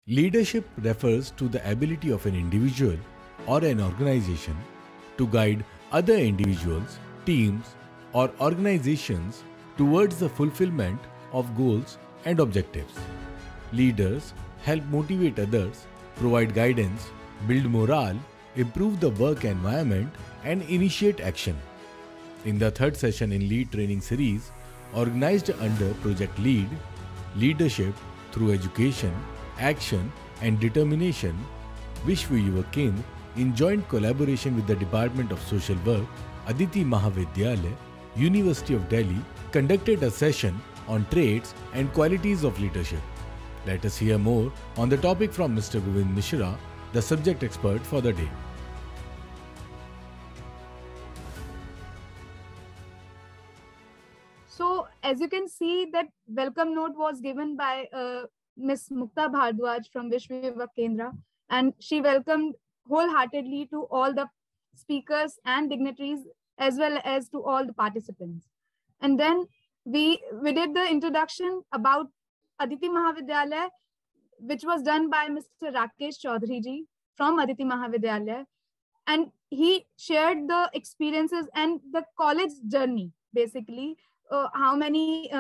Leadership refers to the ability of an individual or an organization to guide other individuals, teams, or organizations towards the fulfillment of goals and objectives. Leaders help motivate others, provide guidance, build morale, improve the work environment, and initiate action. In the third session in Lead Training Series, organized under Project Lead, Leadership through Education, Action and Determination, Vishwa Yuva Kendra, in joint collaboration with the Department of Social Work, Aditi Mahavidyalaya, University of Delhi, conducted a session on traits and qualities of leadership. Let us hear more on the topic from Mr. Govind Mishra, the subject expert for the day. So, as you can see, that welcome note was given by Ms. Mukta Bhardwaj from Vishwa Yuva Kendra, and she welcomed wholeheartedly to all the speakers and dignitaries as well as to all the participants. And then we did the introduction about Aditi Mahavidyalaya, which was done by Mr. Rakesh Chaudhary ji from Aditi Mahavidyalaya, and he shared the experiences and the college journey, basically. How many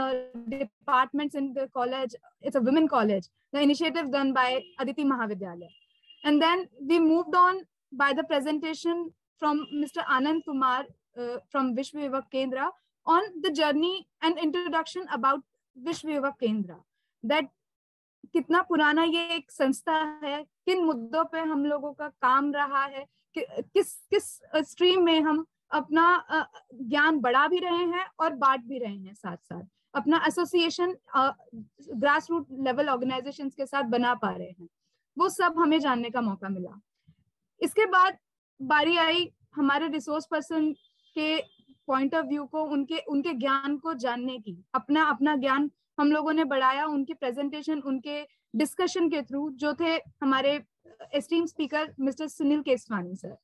departments in the college, it's a women college, the initiative done by Aditi Mahavidyalaya. And then we moved on by the presentation from Mr. Anand Kumar from Vishwa Yuva Kendra on the journey and introduction about Vishwa Yuva Kendra. That कितना पुराना ये एक संस्था है, किन मुद्दों पे हम लोगों का काम रहा है, किस स्ट्रीम में हम अपना ज्ञान बढ़ा भी रहे हैं और बांट भी रहे हैं, साथ साथ अपना association grass root level organisations के साथ बना पा रहे हैं, वो सब हमें जानने का मौका मिला। इसके बाद बारी आई हमारे रिसोर्स पर्सन के पॉइंट ऑफ व्यू को, उनके ज्ञान को जानने की। अपना ज्ञान हम लोगों ने बढ़ाया उनके प्रेजेंटेशन, उनके डिस्कशन के थ्रू, जो थे हमारे esteem speaker mister Sunil Keswani sir.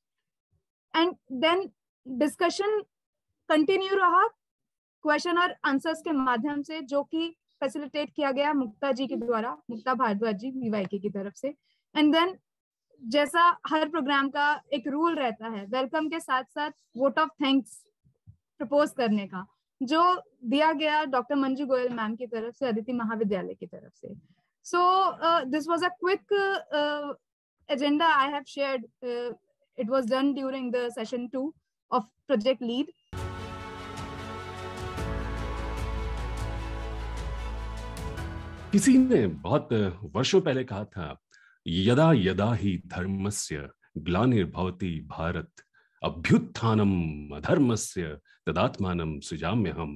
And then discussion continue रहा क्वेश्चन और आंसर्स के माध्यम से, जो कि फैसिलिटेट किया गया मुक्ता जी के द्वारा, मुक्ता भारद्वाज जी VYK की तरफ से। एंड देन जैसा हर प्रोग्राम का एक रूल रहता है, वेलकम के साथ साथ वोट ऑफ थैंक्स प्रपोज करने का, जो दिया गया डॉक्टर मंजू गोयल मैम की तरफ से, अदिति महाविद्यालय की तरफ से। So this was a quick agenda I have shared. It was done during the session 2 of Project Lead. किसी ने बहुत वर्षों पहले कहा था, यदा यदा ही धर्मस्य ग्लानिर्भवति भारत अभ्युत्थानम अधर्मस्य तदात्मानं सृजाम्यहम्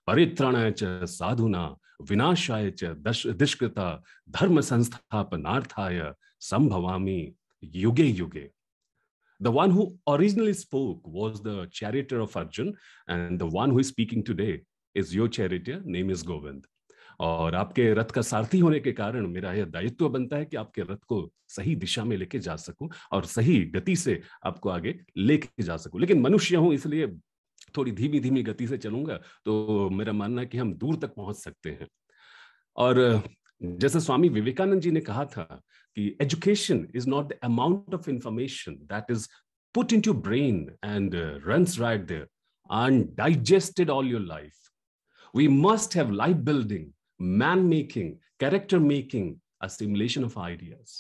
परित्राणाय च साधुना विनाशाय च दुष्कृता धर्म संस्थापनार्थाय संभवामि युगे युगे. The one who originally spoke was the charioteer of Arjun, and the one who is speaking today is your charioteer, name is Govind. और आपके रथ का सारथी होने के कारण मेरा यह दायित्व बनता है कि आपके रथ को सही दिशा में लेके जा सकूं और सही गति से आपको आगे लेके जा सकूं. लेकिन मनुष्य हूं, इसलिए थोड़ी धीमी धीमी गति से चलूंगा, तो मेरा मानना है कि हम दूर तक पहुंच सकते हैं. और जैसे स्वामी विवेकानंद जी ने कहा था कि education is not the amount of information that is put into brain and runs riot there undigested all your life. We must have life building, man making, character making, assimilation of ideas.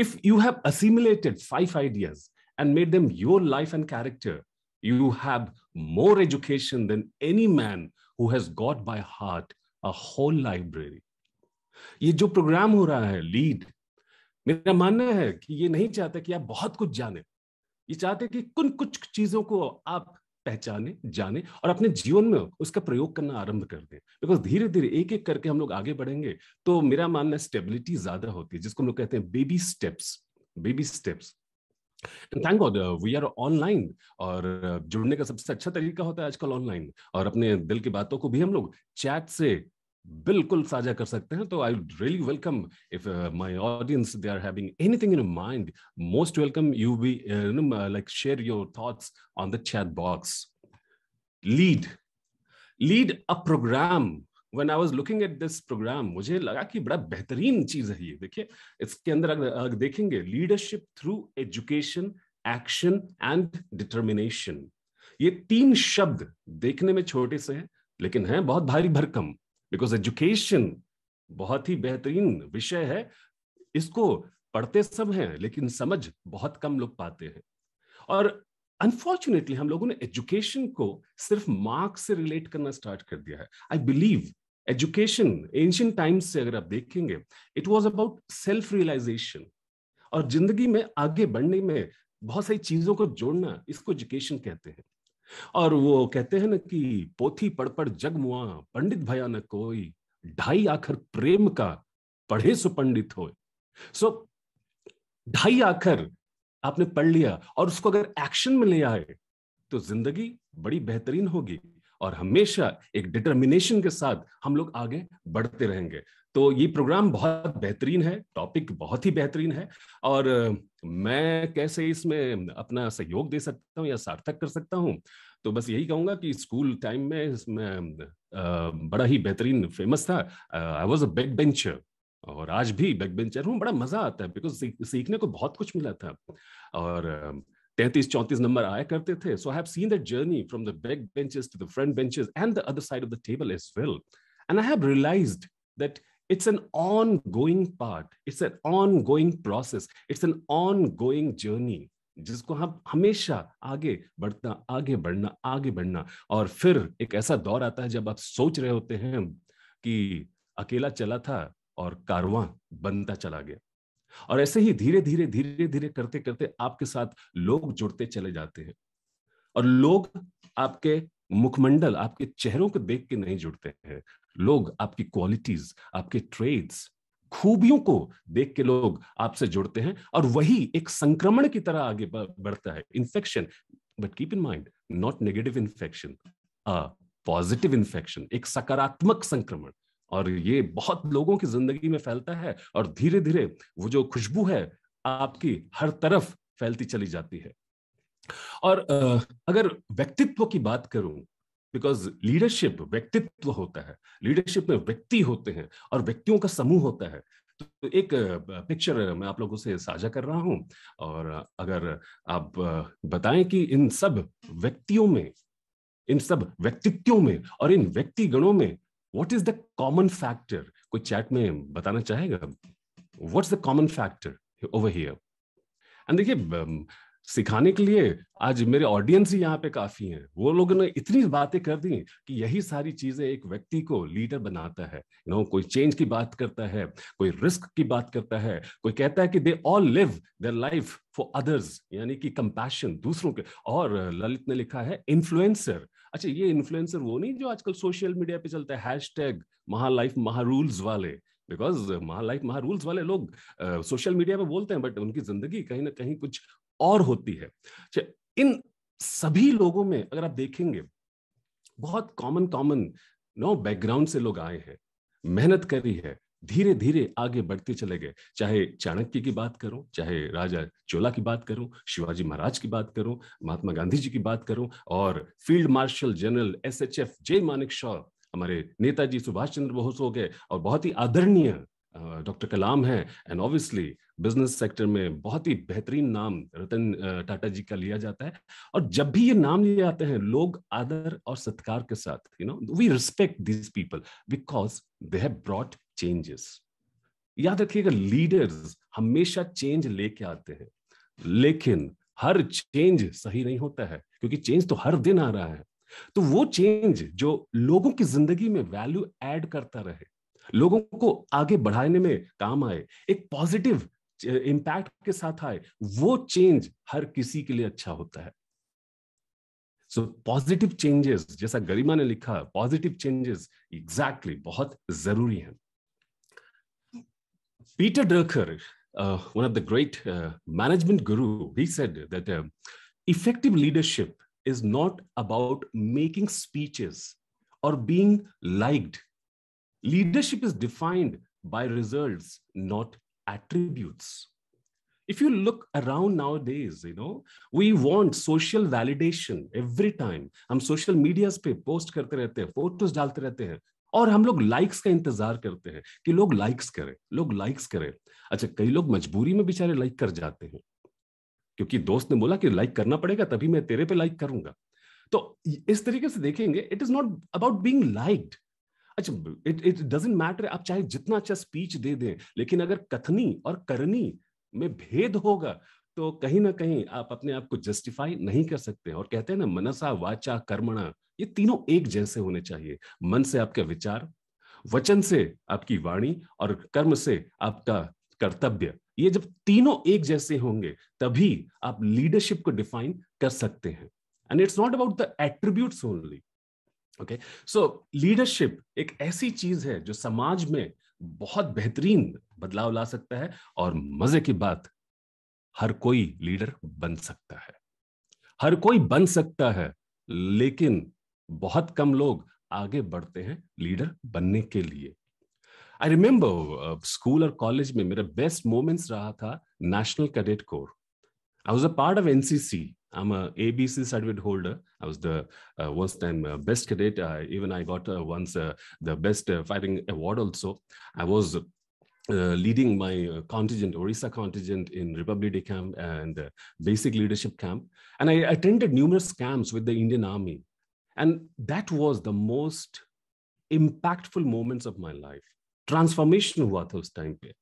If you have assimilated 5 ideas and made them your life and character, you have more education than any man who has got by heart a whole library. ये जो programme हो रहा है lead, मेरा मानना है कि ये नहीं चाहता कि आप बहुत कुछ जाने, ये चाहते कि कुछ चीजों को आप पहचाने, जाने और अपने जीवन में उसका प्रयोग करना आरंभ कर दें. बिकॉज धीरे धीरे एक एक करके हम लोग आगे बढ़ेंगे तो मेरा मानना है स्टेबिलिटी ज्यादा होती है, जिसको हम लोग कहते हैं baby steps. And thank God we are online, और जुड़ने का सबसे अच्छा तरीका होता है आजकल ऑनलाइन, और अपने दिल की बातों को भी हम लोग चैट से बिल्कुल साझा कर सकते हैं. तो I really welcome if my audience they are having anything in mind, most welcome you be like share your thoughts on the chat box. Lead a program when I was looking at this program, मुझे लगा कि बड़ा बेहतरीन चीज है ये. देखिए इसके अंदर अगर देखेंगे, leadership through education, action and determination. ये 3 शब्द देखने में छोटे से हैं लेकिन हैं बहुत भारी भरकम. बिकॉज एजुकेशन बहुत ही बेहतरीन विषय है, इसको पढ़ते सब हैं लेकिन समझ बहुत कम लोग पाते हैं. और अनफॉर्चुनेटली हम लोगों ने एजुकेशन को सिर्फ मार्क्स से रिलेट करना स्टार्ट कर दिया है. I believe education ancient times से अगर आप देखेंगे, it was about self realisation और जिंदगी में आगे बढ़ने में बहुत सारी चीजों को जोड़ना, इसको एजुकेशन कहते हैं. और वो कहते हैं ना कि पोथी पढ़ पढ़ जग मुआ, पंडित भया न कोई, 2.5 आखर प्रेम का पढ़े सो पंडित होए. सो 2.5 आखर आपने पढ़ लिया और उसको अगर एक्शन में ले आए तो जिंदगी बड़ी बेहतरीन होगी और हमेशा एक डिटर्मिनेशन के साथ हम लोग आगे बढ़ते रहेंगे. तो ये प्रोग्राम बहुत बेहतरीन है, टॉपिक बहुत ही बेहतरीन है और मैं कैसे इसमें अपना सहयोग दे सकता हूँ या सार्थक कर सकता हूँ, तो बस यही कहूंगा कि स्कूल टाइम में इसमें बड़ा ही बेहतरीन फेमस था. I was a back bencher और आज भी बैक बेंचर हूँ. बड़ा मजा आता है बिकॉज सीखने को बहुत कुछ मिला था और 33-34 नंबर आया करते थे. So I have seen that journey from the back benches to the front benches and the other side of the table as well. And I have realised that it's an ongoing part, it's an ongoing process, it's an ongoing journey जिसको हम हमेशा आगे बढ़ना और फिर एक ऐसा दौर आता है जब आप सोच रहे होते हैं कि अकेला चला था और कारवां बनता चला गया. और ऐसे ही धीरे धीरे करते करते आपके साथ लोग जुड़ते चले जाते हैं और लोग आपके मुखमंडल, आपके चेहरों को देख के नहीं जुड़ते हैं. लोग आपकी क्वालिटीज, आपके ट्रेड्स, खूबियों को देख के लोग आपसे जुड़ते हैं और वही एक संक्रमण की तरह आगे बढ़ता है. Infection, but keep in mind, not negative infection, positive infection, एक सकारात्मक संक्रमण. और ये बहुत लोगों की जिंदगी में फैलता है और धीरे धीरे वो जो खुशबू है आपकी हर तरफ फैलती चली जाती है. और अगर व्यक्तित्व की बात करूं, बिकॉज लीडरशिप व्यक्तित्व होता है, लीडरशिप में व्यक्ति होते हैं और व्यक्तियों का समूह होता है. तो एक पिक्चर मैं आप लोगों से साझा कर रहा हूं और अगर आप बताएं कि इन सब व्यक्तियों में, इन सब व्यक्तित्वों में और इन व्यक्तिगणों में what is the common factor. कोई चैट में बताना चाहेगा what's the common factor over here. And देखिए सिखाने के लिए आज मेरे ऑडियंस ही यहाँ पे काफी हैं. वो लोगों ने इतनी बातें कर दी कि यही सारी चीजें एक व्यक्ति को लीडर बनाता है. कोई चेंज की बात करता है, कोई रिस्क की बात करता है, कोई कहता है कि they all live their life for others, यानी कि कंपैशन दूसरों के. और ललित ने लिखा है इन्फ्लुएंसर. अच्छा, ये इन्फ्लुएंसर वो नहीं जो आजकल सोशल मीडिया पे चलता है, हैशटैग महालाइफ महारूल्स वाले. बिकॉज महालाइफ महारूल्स वाले लोग सोशल मीडिया पे बोलते हैं बट उनकी जिंदगी कहीं ना कहीं कुछ और होती है. इन सभी लोगों में अगर आप देखेंगे बहुत कॉमन बैकग्राउंड से लोग आए हैं, मेहनत करी है, धीरे धीरे आगे बढ़ते चले गए. चाहे चाणक्य की बात करूं, चाहे राजा चोला की बात करूं, शिवाजी महाराज की बात करूं, महात्मा गांधी जी की बात करूं और फील्ड मार्शल जनरल SHF जय मानेकशॉ, हमारे नेताजी सुभाष चंद्र बोस हो गए और बहुत ही आदरणीय डॉक्टर कलाम है. एंड ऑब्वियसली बिजनेस सेक्टर में बहुत ही बेहतरीन नाम रतन टाटा जी का लिया जाता है. और जब भी ये नाम लिए जाते हैं लोग आदर और सत्कार के साथ, we respect this people because they have brought changes. याद रखिएगा, लीडर्स हमेशा चेंज लेके आते हैं लेकिन हर चेंज सही नहीं होता है क्योंकि चेंज तो हर दिन आ रहा है. तो वो चेंज जो लोगों की जिंदगी में वैल्यू ऐड करता रहे, लोगों को आगे बढ़ाने में काम आए, एक पॉजिटिव इम्पैक्ट के साथ आए, वो चेंज हर किसी के लिए अच्छा होता है. सो पॉजिटिव चेंजेस, जैसा गरिमा ने लिखा, पॉजिटिव चेंजेस एग्जैक्टली बहुत जरूरी है. Peter Drucker, one of the great management guru, he said that effective leadership is not about making speeches or being liked. Leadership is defined by results, not attributes. If you look around nowadays, we want social validation every time. हम social medias पे post करते रहते हैं, photos डालते रहते हैं. और हम लोग लाइक्स का इंतजार करते हैं कि लोग लाइक्स करें, लोग लाइक्स करें। अच्छा, कई लोग मजबूरी में बेचारे लाइक कर जाते हैं, क्योंकि दोस्त ने बोला कि लाइक करना पड़ेगा तभी मैं तेरे पे लाइक करूंगा। तो इस तरीके से देखेंगे, it is not about being liked. अच्छा, इट डजंट मैटर आप चाहे जितना अच्छा स्पीच दे दें, लेकिन अगर कथनी और करनी में भेद होगा तो कहीं ना कहीं आप अपने आप को जस्टिफाई नहीं कर सकते। और कहते हैं ना, मनसा वाचा कर्मणा, ये तीनों एक जैसे होने चाहिए। मन से आपका विचार, वचन से आपकी वाणी, और कर्म से आपका कर्तव्य, ये जब तीनों एक जैसे होंगे तभी आप लीडरशिप को डिफाइन कर सकते हैं। And it's not about the attributes only. Okay, so leadership एक ऐसी चीज है जो समाज में बहुत बेहतरीन बदलाव ला सकता है। और मजे की बात, हर कोई लीडर बन सकता है, हर कोई बन सकता है, लेकिन बहुत कम लोग आगे बढ़ते हैं लीडर बनने के लिए। आई रिमेंबर स्कूल और कॉलेज में मेरा बेस्ट मोमेंट्स रहा था national cadet corps. I was a part of NCC. I'm a ABC certificate holder. I was the once time best cadet. Even I got once the best fighting award also. I was leading my contingent, Orissa contingent, in Republic Day camp and basic leadership camp. And I attended numerous camps with the Indian Army. And that was the most impactful moments of my life. Transformation हुआ था उस time पे।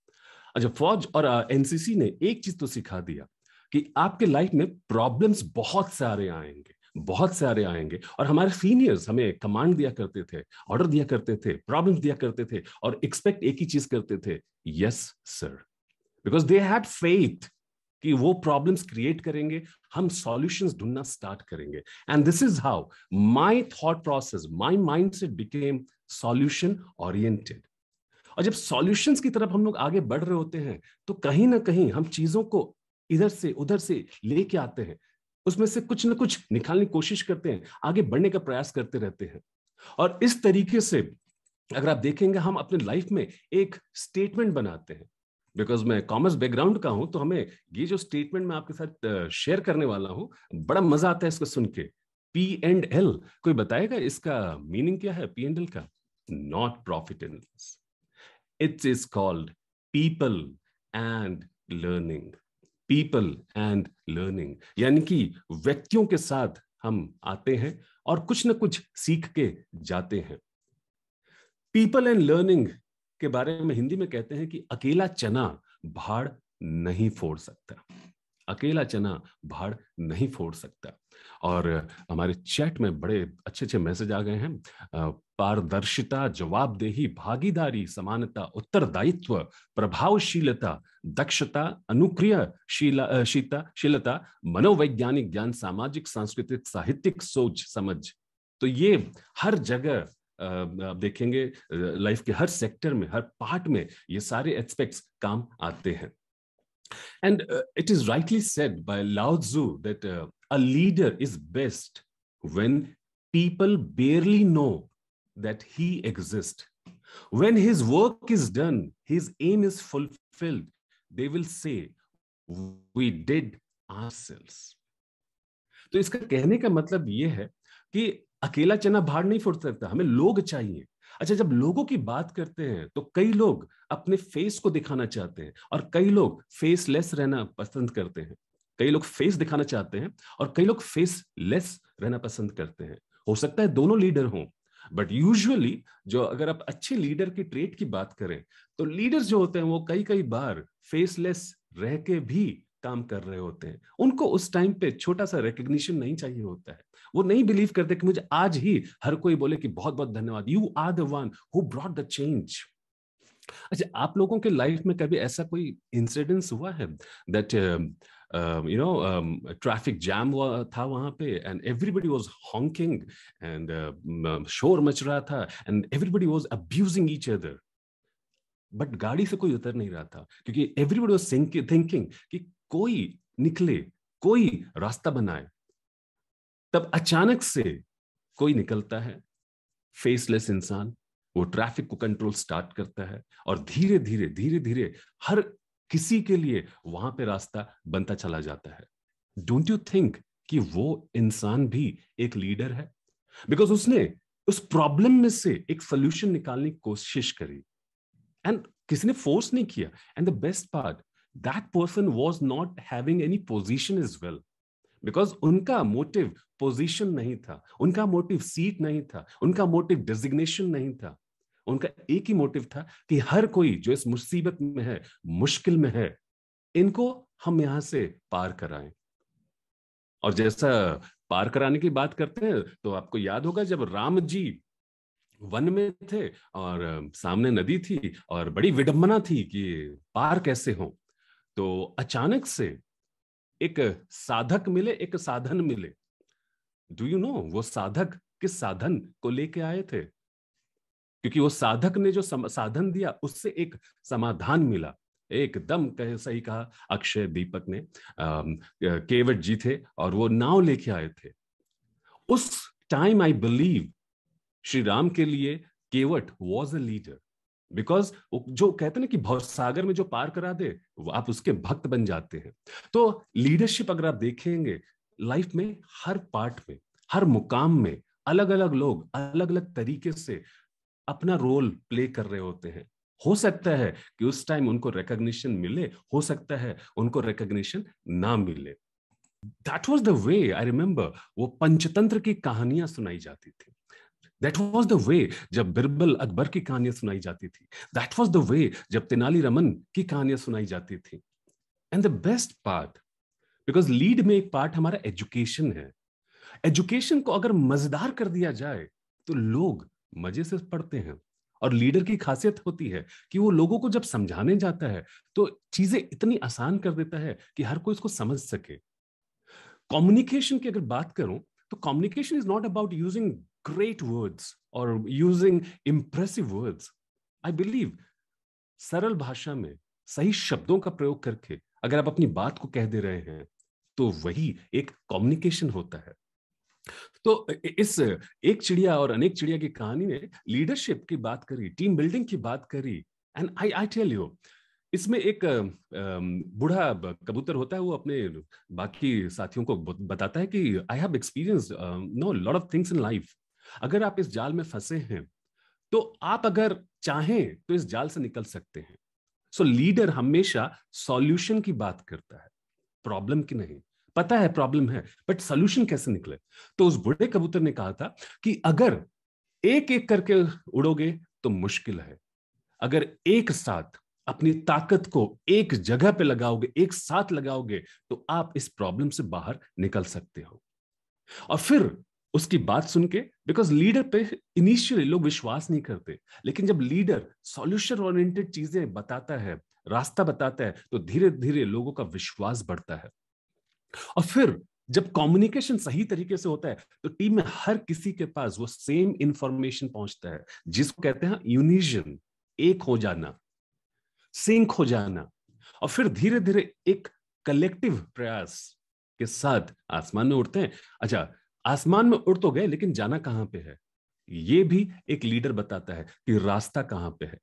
अच्छा, फौज और NCC ने एक चीज तो सिखा दिया कि आपके लाइफ में प्रॉब्लम्स बहुत सारे आएंगे, बहुत सारे आएंगे। और हमारे सीनियर्स हमें कमांड दिया करते थे, ऑर्डर दिया करते थे, प्रॉब्लम्स दिया करते थे, और एक्सपेक्ट एक ही चीज करते थे, yes sir, because they had faith कि वो प्रॉब्लम्स क्रिएट करेंगे, हम सॉल्यूशंस ढूंढना स्टार्ट करेंगे। And this is how my thought process, my mindset became solution oriented. और जब सॉल्यूशंस की तरफ हम लोग आगे बढ़ रहे होते हैं तो कहीं ना कहीं हम चीजों को इधर से उधर से लेके आते हैं, उसमें से कुछ ना कुछ निकालने की कोशिश करते हैं, आगे बढ़ने का प्रयास करते रहते हैं। और इस तरीके से अगर आप देखेंगे, हम अपने लाइफ में एक स्टेटमेंट बनाते हैं। बिकॉज मैं कॉमर्स बैकग्राउंड का हूं, तो हमें ये जो स्टेटमेंट मैं आपके साथ शेयर करने वाला हूं, बड़ा मजा आता है इसको सुन के। P&L, कोई बताएगा इसका मीनिंग क्या है? P&L का, not profit and loss, it is called people and learning. People and learning, यानी कि व्यक्तियों के साथ हम आते हैं और कुछ ना कुछ सीख के जाते हैं। People and learning के बारे में हिंदी में कहते हैं कि अकेला चना भाड़ नहीं फोड़ सकता, अकेला चना भाड़ नहीं फोड़ सकता। और हमारे चैट में बड़े अच्छे अच्छे मैसेज आ गए हैं। पारदर्शिता, जवाबदेही, भागीदारी, समानता, उत्तरदायित्व, प्रभावशीलता, दक्षता, अनुक्रियाशीलता, मनोवैज्ञानिक ज्ञान, सामाजिक, सांस्कृतिक, साहित्यिक सोच समझ। तो ये हर जगह आप देखेंगे, लाइफ के हर सेक्टर में, हर पार्ट में ये सारे एस्पेक्ट्स काम आते हैं। And it is rightly said by Lao Tzu that a leader is best when people barely know that he exists. When his work is done, his aim is fulfilled, they will say, we did ourselves. तो इसका कहने का मतलब ये है कि अकेला चना भाड़ नहीं फोड़ सकता, हमें लोग चाहिए। अच्छा, जब लोगों की बात करते हैं तो कई लोग अपने फेस को दिखाना चाहते हैं और कई लोग फेसलेस रहना पसंद करते हैं। कई लोग फेस दिखाना चाहते हैं और कई लोग फेसलेस रहना पसंद करते हैं। हो सकता है दोनों लीडर हों, बट यूजुअली जो अगर आप अच्छे लीडर की ट्रेट की बात करें तो लीडर्स जो होते हैं वो कई बार फेसलेस रह के भी काम कर रहे होते हैं। उनको उस टाइम पे छोटा सा रिकग्निशन नहीं चाहिए होता है। वो नहीं बिलीव करते कि मुझे आज ही हर कोई बोले कि बहुत बहुत धन्यवाद, you are the one who brought the change. अच्छा, आप लोगों के लाइफ में कभी ऐसा कोई इंसिडेंस हुआ है दैट ट्रैफिक जैम था वहां पे and everybody was honking and शोर मच रहा था and everybody was abusing each other, but गाड़ी से कोई उतर नहीं रहा था क्योंकि एवरीबडी वाज थिंकिंग कि कोई निकले, कोई रास्ता बनाए। तब अचानक से कोई निकलता है, फेसलेस इंसान, वो ट्रैफिक को कंट्रोल स्टार्ट करता है और धीरे धीरे हर किसी के लिए वहां पे रास्ता बनता चला जाता है। डोंट यू थिंक कि वो इंसान भी एक लीडर है? बिकॉज उसने उस प्रॉब्लम में से एक सोल्यूशन निकालने की कोशिश करी, एंड किसी ने फोर्स नहीं किया. And the best part, that person was not having any position as well, because उनका मोटिव पोजीशन नहीं था, उनका मोटिव सीट नहीं था, उनका मोटिव डेजिग्नेशन नहीं था. उनका एक ही मोटिव था कि हर कोई जो इस मुसीबत में है, मुश्किल में है, इनको हम यहां से पार कराएं. और जैसा पार कराने की बात करते हैं, तो आपको याद होगा जब राम जी वन में थे और सामने नदी थी और बड़ी विडंबना थी कि पार कैसे हो, तो अचानक से एक साधक मिले, एक साधन मिले. डू यू नो वो साधक किस साधन को लेके आए थे? क्योंकि वो साधक ने जो साधन दिया, उससे एक समाधान मिला. एकदम सही कहा अक्षय दीपक ने. केवट जी थे और वो नाव लेके आए थे. उस time I believe Shri Ram के लिए केवट वॉज अ लीडर, बिकॉज जो कहते हैं ना कि भवसागर में जो पार करा दे, वो आप उसके भक्त बन जाते हैं. तो लीडरशिप अगर आप देखेंगे लाइफ में, हर पार्ट में, हर मुकाम में अलग अलग लोग अलग अलग तरीके से अपना रोल प्ले कर रहे होते हैं. हो सकता है कि उस टाइम उनको रिकॉग्निशन मिले, हो सकता है उनको रिकॉग्निशन ना मिले. That was the way. I remember वो पंचतंत्र की कहानियां सुनाई जाती थी. That was the way जब बिरबल अकबर की कहानियां सुनाई जाती थी. That was the way जब तेनाली रमन की कहानियां सुनाई जाती थी. And the best part, because lead में एक पार्ट हमारा एजुकेशन है. एजुकेशन को अगर मजेदार कर दिया जाए तो लोग मजे से पढ़ते हैं. और लीडर की खासियत होती है कि वो लोगों को जब समझाने जाता है तो चीजें इतनी आसान कर देता है कि हर कोई इसको समझ सके. कम्युनिकेशन की अगर बात करूं तो communication is not about using great words or using impressive words. I believe सरल भाषा में सही शब्दों का प्रयोग करके अगर आप अपनी बात को कह दे रहे हैं तो वही एक कम्युनिकेशन होता है. तो इस एक चिड़िया और अनेक चिड़िया की कहानी ने लीडरशिप की बात करी, टीम बिल्डिंग की बात करी. एंड आई टेल यू, इसमें एक बूढ़ा कबूतर होता है, वो अपने बाकी साथियों को बताता है कि I have experience know lot of things in life. अगर आप इस जाल में फंसे हैं तो आप अगर चाहें तो इस जाल से निकल सकते हैं. सो लीडर हमेशा सॉल्यूशन की बात करता है, प्रॉब्लम की नहीं. पता है प्रॉब्लम है, बट सॉल्यूशन कैसे निकले. तो उस बूढ़े कबूतर ने कहा था कि अगर एक एक करके उड़ोगे तो मुश्किल है, अगर एक साथ अपनी ताकत को एक जगह पे लगाओगे, एक साथ लगाओगे, तो आप इस प्रॉब्लम से बाहर निकल सकते हो. और फिर उसकी बात सुन के, बिकॉज लीडर पे इनिशियली लोग विश्वास नहीं करते, लेकिन जब लीडर सॉल्यूशन ओरिएंटेड चीजें बताता है, रास्ता बताता है, तो धीरे धीरे लोगों का विश्वास बढ़ता है. और फिर जब कम्युनिकेशन सही तरीके से होता है तो टीम में हर किसी के पास वो सेम इंफॉर्मेशन पहुंचता है, जिसको कहते हैं यूनिजन, एक हो जाना, सिंक हो जाना. और फिर धीरे धीरे एक कलेक्टिव प्रयास के साथ आसमान में उड़ते हैं. अच्छा, आसमान में उड़ तो गए, लेकिन जाना कहां पे है, ये भी एक लीडर बताता है कि रास्ता कहां पे है.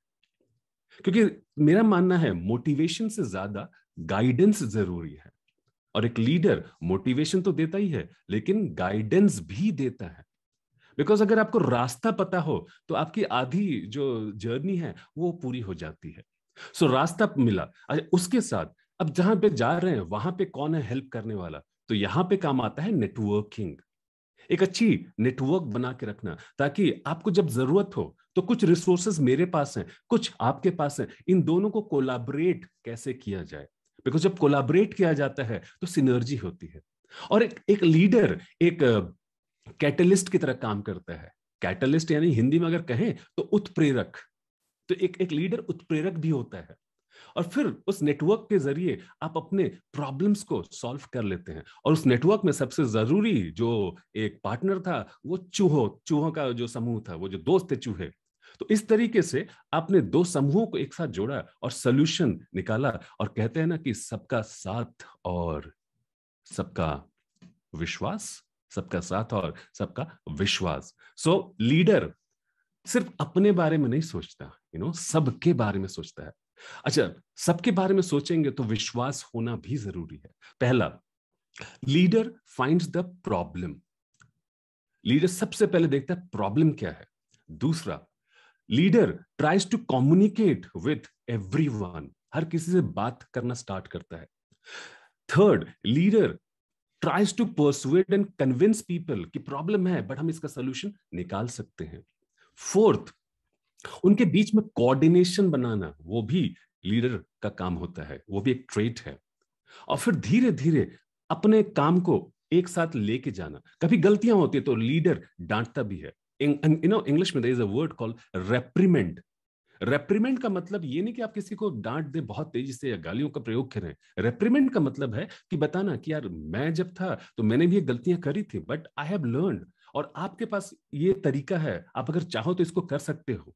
क्योंकि मेरा मानना है मोटिवेशन से ज्यादा गाइडेंस जरूरी है. और एक लीडर मोटिवेशन तो देता ही है, लेकिन गाइडेंस भी देता है. बिकॉज अगर आपको रास्ता पता हो तो आपकी आधी जो जर्नी है वो पूरी हो जाती है. सो रास्ता मिला. उसके साथ अब जहां पे जा रहे हैं वहां पे कौन है हेल्प करने वाला, तो यहां पे काम आता है नेटवर्किंग. एक अच्छी नेटवर्क बना के रखना, ताकि आपको जब जरूरत हो तो कुछ रिसोर्सेज मेरे पास हैं, कुछ आपके पास हैं, इन दोनों को कोलैबोरेट कैसे किया जाए. बिकॉज जब कोलैबोरेट किया जाता है तो सिनर्जी होती है. और एक लीडर एक कैटलिस्ट की तरह काम करता है. कैटलिस्ट यानी हिंदी में अगर कहें तो उत्प्रेरक. तो एक लीडर उत्प्रेरक भी होता है. और फिर उस नेटवर्क के जरिए आप अपने प्रॉब्लम्स को सॉल्व कर लेते हैं. और उस नेटवर्क में सबसे जरूरी जो एक पार्टनर था वो चूहों का जो समूह था, वो जो दोस्त थे चूहे. तो इस तरीके से आपने दो समूहों को एक साथ जोड़ा और सोल्यूशन निकाला. और कहते हैं ना कि सबका साथ और सबका विश्वास, सबका साथ और सबका विश्वास. सो लीडर सिर्फ अपने बारे में नहीं सोचता, सबके बारे में सोचता है. अच्छा, सबके बारे में सोचेंगे तो विश्वास होना भी जरूरी है. पहला, leader finds the problem. Leader सबसे पहले देखता है प्रॉब्लम क्या है। दूसरा, leader tries to communicate with everyone, हर किसी से बात करना स्टार्ट करता है। Third, leader tries to persuade and convince people कि प्रॉब्लम है बट हम इसका सोल्यूशन निकाल सकते हैं। फोर्थ, उनके बीच में कोऑर्डिनेशन बनाना, वो भी लीडर का काम होता है, वो भी एक ट्रेट है। और फिर धीरे धीरे अपने काम को एक साथ लेके जाना। कभी गलतियां होती है तो लीडर डांटता भी है। इंग्लिश में there is a word called रेप्रीमेंड। रेप्रीमेंड का मतलब ये नहीं कि आप किसी को डांट दे बहुत तेजी से या गालियों का प्रयोग करें। रेप्रीमेंड का मतलब है कि बताना कि यार मैं जब था तो मैंने भी ये गलतियां करी थी बट आई हैव लर्नड, और आपके पास ये तरीका है, आप अगर चाहो तो इसको कर सकते हो।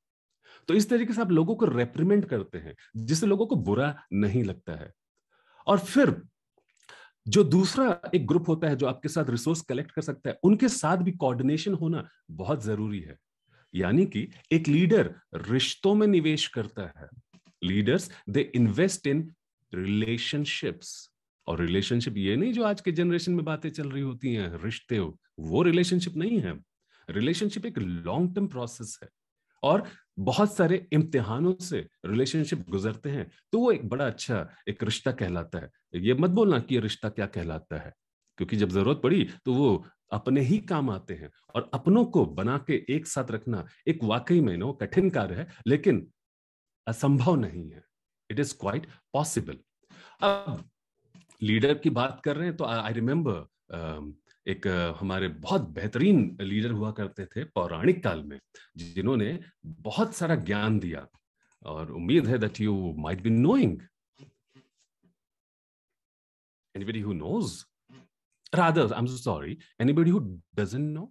तो इस तरीके से आप लोगों को रेप्रीमेंड करते हैं जिससे लोगों को बुरा नहीं लगता है। और फिर जो दूसरा एक ग्रुप होता है जो आपके साथ रिसोर्स कलेक्ट कर सकता है, उनके साथ भी कोऑर्डिनेशन होना बहुत जरूरी है। यानी कि एक लीडर रिश्तों में निवेश करता है। Leaders they invest in relationships. और रिलेशनशिप ये नहीं जो आज के जनरेशन में बातें चल रही होती हैं, रिश्ते, वो रिलेशनशिप नहीं है। रिलेशनशिप एक लॉन्ग टर्म प्रोसेस है और बहुत सारे इम्तिहानों से रिलेशनशिप गुजरते हैं, तो वो एक बड़ा अच्छा एक रिश्ता कहलाता है। ये मत बोलना कि ये रिश्ता क्या कहलाता है, क्योंकि जब जरूरत पड़ी तो वो अपने ही काम आते हैं। और अपनों को बना के एक साथ रखना एक वाकई में कठिन कार्य है, लेकिन असंभव नहीं है। It is quite possible. अब लीडर की बात कर रहे हैं तो आई रिमेम्बर एक हमारे बहुत बेहतरीन लीडर हुआ करते थे पौराणिक काल में, जिन्होंने बहुत सारा ज्ञान दिया, और उम्मीद है that you might be knowing. Anybody who knows? Rather, I'm so sorry. Anybody who doesn't know?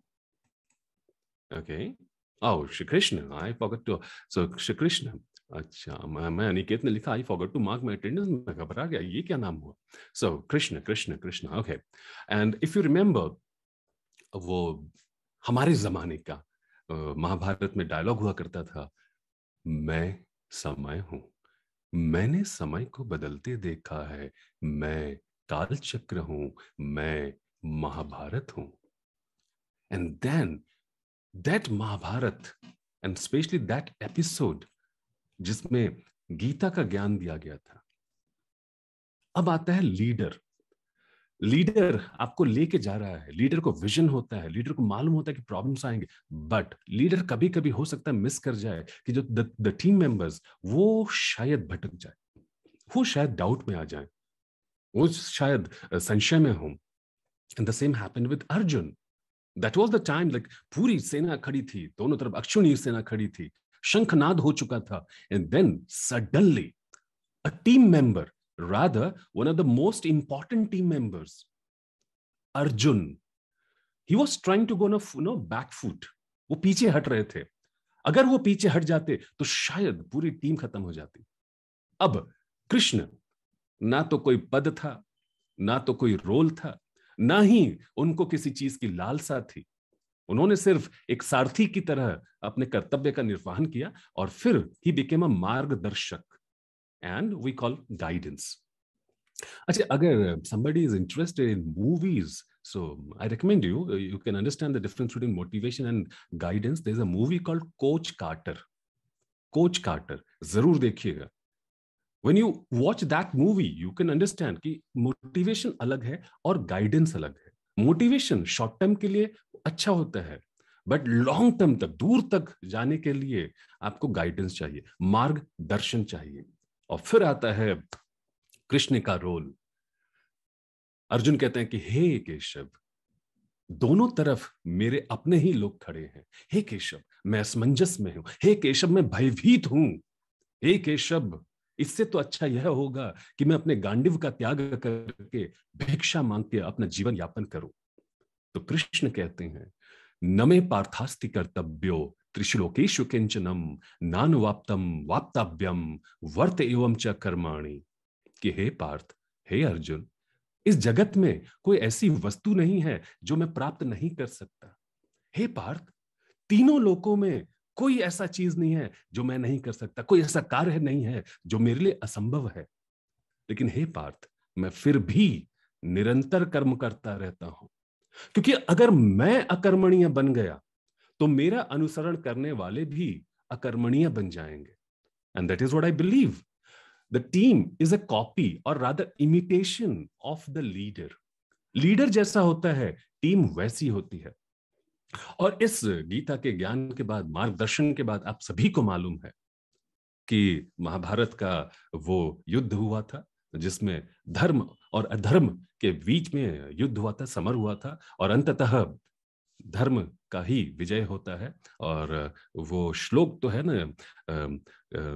Okay. Oh, Shri Krishna. I forgot to. So, Shri Krishna. अच्छा, मैं अनिकेत ने लिखा I forgot to mark my attendance. मैं घबरा गया, ये क्या नाम हुआ? So, Krishna, Krishna, Krishna. Okay. And if you remember, वो हमारे जमाने का महाभारत में डायलॉग हुआ करता था, मैं समय हूं, मैंने समय को बदलते देखा है, मैं काल चक्र हूं, मैं महाभारत हूं। And then that Mahabharat and specially that episode जिसमें गीता का ज्ञान दिया गया था। अब आता है लीडर। लीडर आपको लेके जा रहा है, लीडर को विजन होता है, लीडर को मालूम होता है कि प्रॉब्लम्स आएंगे, बट लीडर कभी कभी हो सकता है मिस कर जाए कि जो द टीम मेंबर्स वो शायद भटक जाए, वो शायद डाउट में आ जाए, वो शायद संशय में हो। And the same happened with Arjun. That was the time, like पूरी सेना खड़ी थी, दोनों तरफ अक्षुणी सेना खड़ी थी, शंखनाद हो चुका था, and then suddenly a team member, rather one of the most important team members, Arjun, he was trying to go on a back foot. वो पीछे हट रहे थे। अगर वो पीछे हट जाते तो शायद पूरी टीम खत्म हो जाती। अब कृष्ण, ना तो कोई पद था, ना तो कोई रोल था, ना ही उनको किसी चीज की लालसा थी। उन्होंने सिर्फ एक सारथी की तरह अपने कर्तव्य का निर्वहन किया, और फिर ही बिकेम अ मार्गदर्शक, and we call guidance. अच्छा, अगर somebody is interested in movies, so I recommend you can understand the difference between motivation and guidance. There's a movie called Coach Carter. Coach Carter, जरूर देखिएगा. When you watch that movie, you can understand कि motivation अलग है और guidance अलग है. Motivation short term के लिए अच्छा होता है, बट लॉन्ग टर्म तक, दूर तक जाने के लिए आपको गाइडेंस चाहिए, मार्गदर्शन चाहिए। और फिर आता है कृष्ण का रोल। अर्जुन कहते हैं कि हे केशव, दोनों तरफ मेरे अपने ही लोग खड़े हैं। हे केशव, मैं असमंजस में हूं। हे केशव, मैं भयभीत हूं। हे केशव, इससे तो अच्छा यह होगा कि मैं अपने गांडीव का त्याग करके भिक्षा मांग के अपना जीवन यापन करूं। तो कृष्ण कहते हैं, नमे पार्थास्ति कर्तव्यो त्रिश्लोकेषु किंचनम नानुवाप्तम वाप्तव्यम वर्त एवं च कर्माणि। कि हे पार्थ, हे अर्जुन, इस जगत में कोई ऐसी वस्तु नहीं है जो मैं प्राप्त नहीं कर सकता। हे पार्थ, तीनों लोकों में कोई ऐसा चीज नहीं है जो मैं नहीं कर सकता, कोई ऐसा कार्य नहीं है जो मेरे लिए असंभव है। लेकिन हे पार्थ, मैं फिर भी निरंतर कर्म करता रहता हूं। क्योंकि अगर मैं अकर्मणीय बन गया तो मेरा अनुसरण करने वाले भी अकर्मणीय बन जाएंगे. And that is what I believe. The team is a copy और rather imitation of the leader. Leader जैसा होता है टीम वैसी होती है. और इस गीता के ज्ञान के बाद, मार्गदर्शन के बाद, आप सभी को मालूम है कि महाभारत का वो युद्ध हुआ था जिसमें धर्म और अधर्म के बीच में युद्ध हुआ था, समर हुआ था, और अंततः धर्म का ही विजय होता है. और वो श्लोक तो है ना,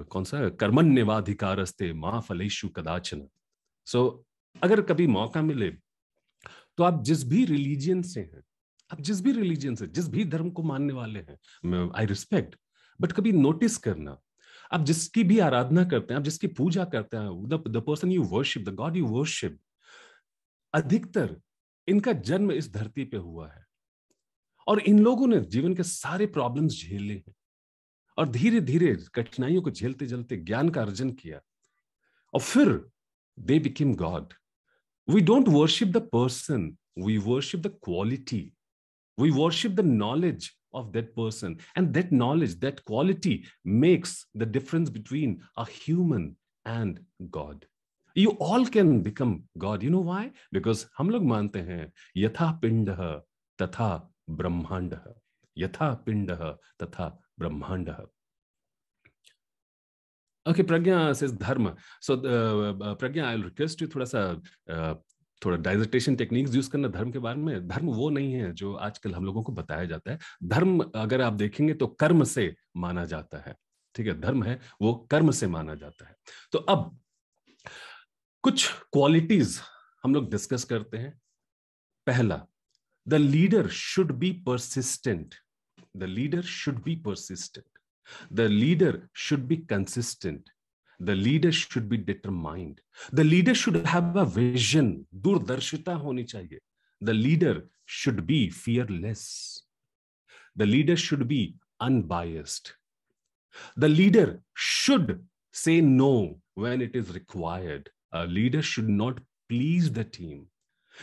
कौन सा, कर्मण्येवाधिकारस्ते मा फलेषु कदाचन. सो अगर कभी मौका मिले तो आप जिस भी रिलीजियन से हैं, आप जिस भी रिलीजियन से, जिस भी धर्म को मानने वाले हैं, आई रिस्पेक्ट, बट कभी नोटिस करना, आप जिसकी भी आराधना करते हैं, आप जिसकी पूजा करते हैं, the person you worship, the God you worship, अधिकतर इनका जन्म इस धरती पे हुआ है और इन लोगों ने जीवन के सारे प्रॉब्लम्स झेले हैं और धीरे धीरे कठिनाइयों को झेलते झेलते ज्ञान का अर्जन किया और फिर they became God. We don't worship the person, we worship the quality. We worship the knowledge of that person, and that knowledge, that quality makes the difference between a human and God. You all can become God. You know why? Because हम लोग मानते हैं यथा पिंडः तथा ब्रह्मांडः, यथा पिंडः तथा ब्रह्मांडः. Okay, Pragya says dharma. So Pragya, I'll request you थोड़ा डाइजेटेशन techniques use करना धर्म के बारे में. धर्म वो नहीं है जो आजकल हम लोगों को बताया जाता है. धर्म अगर आप देखेंगे तो कर्म से माना जाता है. ठीक है, धर्म है वो कर्म से माना जाता है. तो अब कुछ क्वालिटीज हम लोग डिस्कस करते हैं. पहला, the leader should be persistent. The leader should be persistent. The leader should be consistent. The leader should be determined. The leader should have a vision. दूरदर्शिता होनी चाहिए. The leader should be fearless. The leader should be unbiased. The leader should say no when it is required. A leader should not please the team.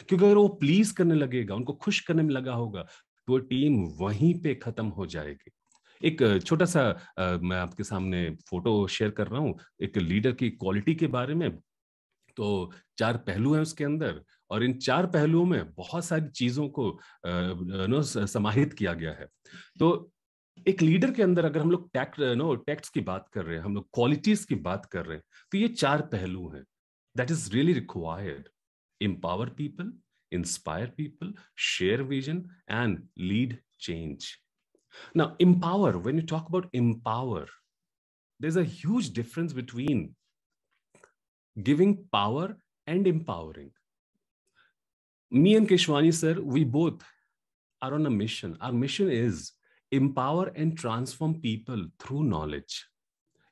क्योंकि अगर वो please करने लगेगा, उनको खुश करने में लगा होगा, तो टीम वहीं पे खत्म हो जाएगी. एक छोटा सा मैं आपके सामने फोटो शेयर कर रहा हूं एक लीडर की क्वालिटी के बारे में. तो 4 पहलू हैं उसके अंदर और इन 4 पहलुओं में बहुत सारी चीजों को समाहित किया गया है. तो एक लीडर के अंदर अगर हम लोग टैक्ट्स की बात कर रहे हैं, हम लोग क्वालिटीज की बात कर रहे हैं, तो ये 4 पहलू हैं. That is really required. Empower people, inspire people, share vision and lead change. Now, empower, when you talk about empower, there's a huge difference between giving power and empowering. Me and Keshwani sir, we both are on a mission. Our mission is empower and transform people through knowledge.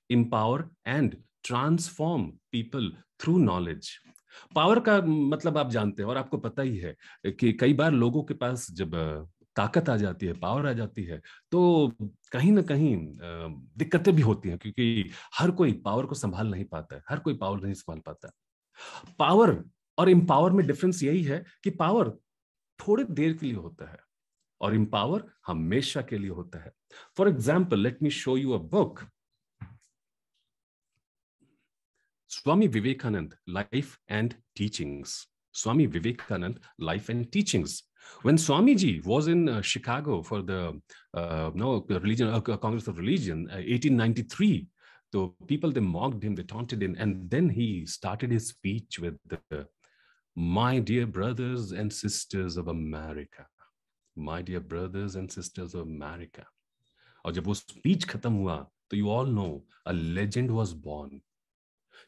Empower and transform people through knowledge. Power का मतलब आप जानते हैं और आपको पता ही है कि कई बार लोगों के पास जब ताकत आ जाती है, पावर आ जाती है, तो कहीं ना कहीं दिक्कतें भी होती हैं क्योंकि हर कोई पावर को संभाल नहीं पाता है, हर कोई पावर नहीं संभाल पाता. पावर और एम्पावर में डिफरेंस यही है कि पावर थोड़ी देर के लिए होता है और एम्पावर हमेशा के लिए होता है. For example, let me show you a book. Swami Vivekanand, Life and Teachings. Swami Vivekanand, Life and Teachings. When Swamiji was in Chicago for the Congress of Religion, 1893, so people, they mocked him, they taunted him, and then he started his speech with my dear brothers and sisters of America. My dear brothers and sisters of America. और जब वो speech खत्म हुआ, तो you all know a legend was born.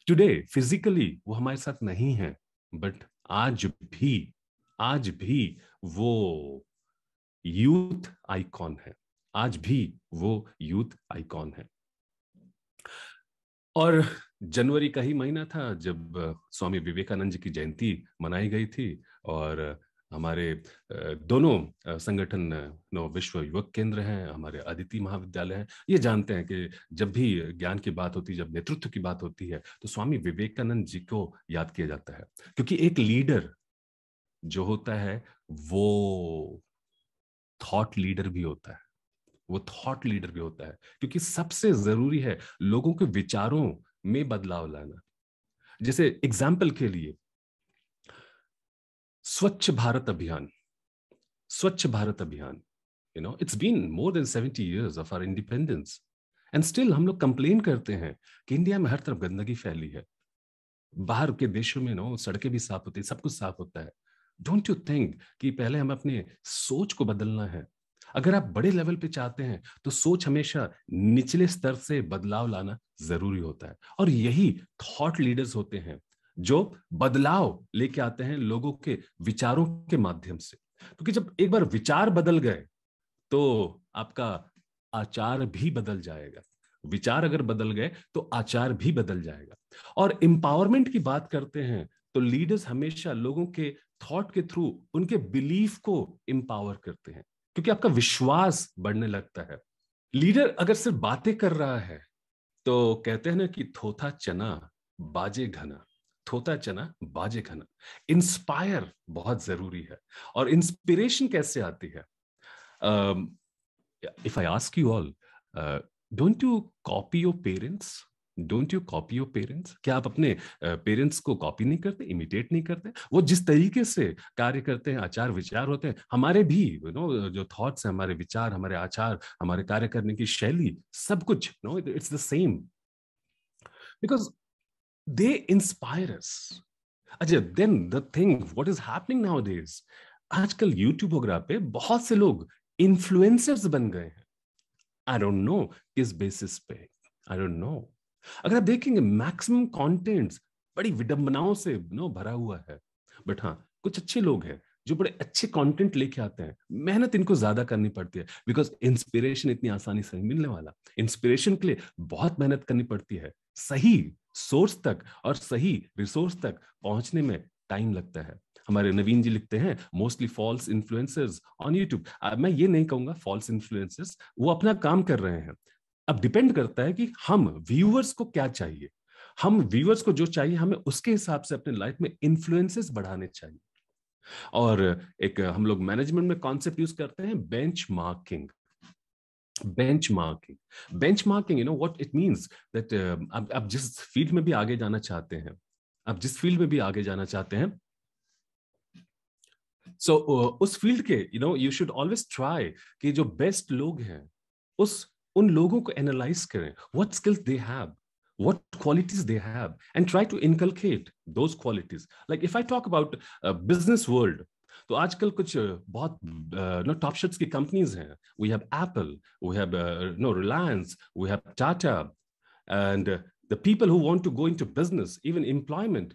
Today, physically, वो हमारे साथ नहीं है, but आज भी वो यूथ आइकॉन है. आज भी वो यूथ आइकॉन है. और जनवरी का ही महीना था जब स्वामी विवेकानंद जी की जयंती मनाई गई थी और हमारे दोनों संगठन विश्व युवक केंद्र हैं, हमारे अदिति महाविद्यालय हैं, ये जानते हैं कि जब भी ज्ञान की बात होती है, जब नेतृत्व की बात होती है, तो स्वामी विवेकानंद जी को याद किया जाता है. क्योंकि एक लीडर जो होता है वो थॉट लीडर भी होता है, वो थॉट लीडर भी होता है, क्योंकि सबसे जरूरी है लोगों के विचारों में बदलाव लाना। जैसे एग्जाम्पल के लिए स्वच्छ भारत अभियान, स्वच्छ भारत अभियान, it's been more than 70 years of our independence and still हम लोग कंप्लेन करते हैं कि इंडिया में हर तरफ गंदगी फैली है। बाहर के देशों में सड़कें भी साफ होती है, सब कुछ साफ होता है। डोंट यू थिंक कि पहले हमें अपने सोच को बदलना है? अगर आप बड़े लेवल पे चाहते हैं तो सोच हमेशा निचले स्तर से बदलाव लाना जरूरी होता है, और यही थॉट लीडर्स होते हैं जो बदलाव लेके आते हैं लोगों के विचारों के माध्यम से। क्योंकि जब एक बार विचार बदल गए तो आपका आचार भी बदल जाएगा। विचार अगर बदल गए तो आचार भी बदल जाएगा। और एम्पावरमेंट की बात करते हैं तो लीडर्स हमेशा लोगों के थॉट के थ्रू उनके बिलीफ को एम्पावर करते हैं, क्योंकि आपका विश्वास बढ़ने लगता है। लीडर अगर सिर्फ बातें कर रहा है तो कहते हैं ना कि थोथा चना बाजे घना, थोथा चना बाजे घना। इंस्पायर बहुत जरूरी है। और इंस्पिरेशन कैसे आती है? If I ask you all, don't you copy your parents? Don't you copy your parents? क्या आप अपने पेरेंट्स को कॉपी नहीं करते, इमिटेट नहीं करते? वो जिस तरीके से कार्य करते हैं, आचार विचार होते हैं, हमारे भी जो थॉट्स हैं, हमारे विचार, हमारे आचार, हमारे कार्य करने की शैली, सब कुछ it's the same, because they inspire us. अच्छा, then the thing what is happening nowadays, आजकल यूट्यूब वगैरह पे बहुत से लोग इन्फ्लुएंसर्स बन गए हैं। आई डोंट नो किस बेसिस पे, आई डोंट नो। अगर आप देखेंगे मैक्सिमम कंटेंट्स बड़ी विडंबनाओं से भरा हुआ है, बट हाँ कुछ अच्छे लोग हैं जो बड़े अच्छे कंटेंट लेके आते हैं। मेहनत इनको ज्यादा करनी पड़ती है, बिकॉज इंस्पिरेशन इतनी आसानी से नहीं मिलने वाला। इंस्पिरेशन के लिए बहुत मेहनत करनी पड़ती है, सही सोर्स तक और सही रिसोर्स तक पहुंचने में टाइम लगता है। हमारे नवीन जी लिखते हैं mostly false influencers on YouTube. मैं ये नहीं कहूंगा फॉल्स इन्फ्लुएंसर्स, वो अपना काम कर रहे हैं। अब डिपेंड करता है कि हम व्यूअर्स को क्या चाहिए। हम व्यूअर्स को जो चाहिए, हमें उसके हिसाब से अपने लाइफ में इन्फ्लुएंसेस बढ़ाने चाहिए। और एक हम लोग मैनेजमेंट में कॉन्सेप्ट यूज करते हैं benchmarking. Benchmarking what it means that आप जिस फील्ड में भी आगे जाना चाहते हैं, सो उस फील्ड के यू शुड ऑलवेज ट्राई कि जो बेस्ट लोग हैं उन लोगों को एनालाइज करें, what skills they have, what qualities they have, and try to inculcate those qualities. Like if I talk about business world, तो आजकल कुछ बहुत टॉप शिट्स की कंपनीज हैं। we have Apple, we have Reliance, we have Tata, and the people who want to go into business, even employment,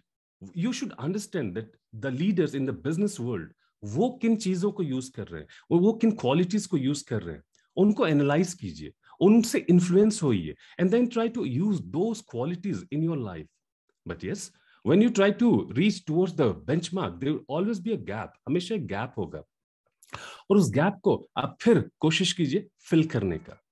you should understand that the leaders in the business world वो किन चीजों को use कर रहे हैं, वो किन qualities को यूज कर रहे हैं, उनको एनालाइज कीजिए, उनसे इन्फ्लुएंस होइए, and then try to use those qualities in your life. But yes, when you try to reach towards the benchmark, there will always be a gap, हमेशा एक गैप होगा, और उस गैप को आप फिर कोशिश कीजिए फिल करने का।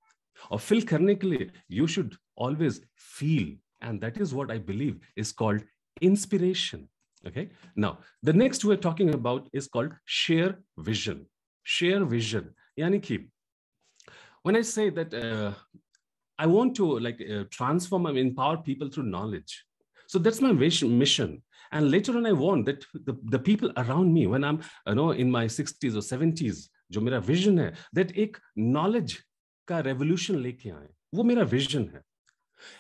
और फिल करने के लिए you should always feel, and that is what I believe is called inspiration. Okay, now the next we're talking about is called share vision. Share vision यानी कि when I say that I want to transform and empower people through knowledge, so that's my mission. And later on I want that the people around me, when I'm in my 60s or 70s, जो मेरा vision है, that एक knowledge का revolution लेके आए, वो मेरा vision है.